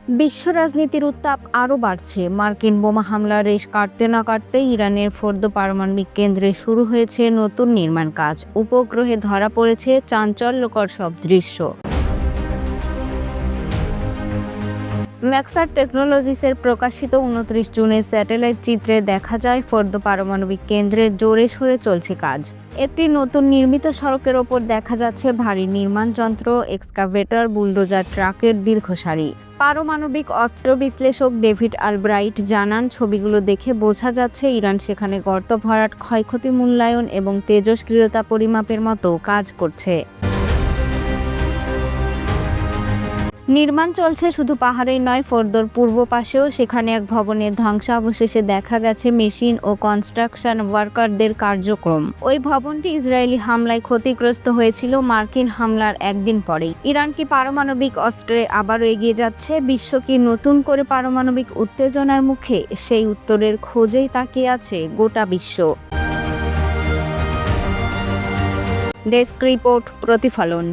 বিশ্ব রাজনীতির উত্তাপ আরও বাড়ছে। মার্কিন বোমা হামলার রেশ কাটতে না কাটতেই ইরানের ফোর্দো পারমাণবিক কেন্দ্রে শুরু হয়েছে নতুন নির্মাণ কাজ। উপগ্রহে ধরা পড়েছে চাঞ্চল্যকর সব দৃশ্য। ম্যাক্সার টেকনোলজিসের প্রকাশিত ২৯ জুনের স্যাটেলাইট চিত্রে দেখা যায় ফোর্দো পারমাণবিক কেন্দ্রে জোরে সোরে চলছে কাজ। একটি নতুন নির্মিত সড়কের ওপর দেখা যাচ্ছে ভারী নির্মাণ যন্ত্র, এক্সকাভেটর, বুলডোজার ট্রাকের দীর্ঘ সারি। পারমাণবিক অস্ত্র বিশ্লেষক ডেভিড আলব্রাইট জানান, ছবিগুলো দেখে বোঝা যাচ্ছে ইরান সেখানে গর্ত ভরাট, ক্ষয়ক্ষতি মূল্যায়ন এবং তেজস্ক্রিয়তা পরিমাপের মতো কাজ করছে। নির্মাণ চলছে শুধু পাহাড়েই নয়, ফোর্দোর পূর্ব পাশেও। সেখানে এক ভবনের ধ্বংসাবশেষে দেখা গেছে মেশিন ও কনস্ট্রাকশন ওয়ার্কারদের কার্যক্রম। ওই ভবনটি ইসরায়েলি হামলায় ক্ষতিগ্রস্ত হয়েছিল মার্কিন হামলার একদিন পরেই। ইরান কি পারমাণবিক অস্ত্রে আবারও এগিয়ে যাচ্ছে? বিশ্ব কি নতুন করে পারমাণবিক উত্তেজনার মুখে? সেই উত্তরের খোঁজেই তাকিয়ে আছে গোটা বিশ্ব। ডেস্ক রিপোর্ট, প্রতিফলন।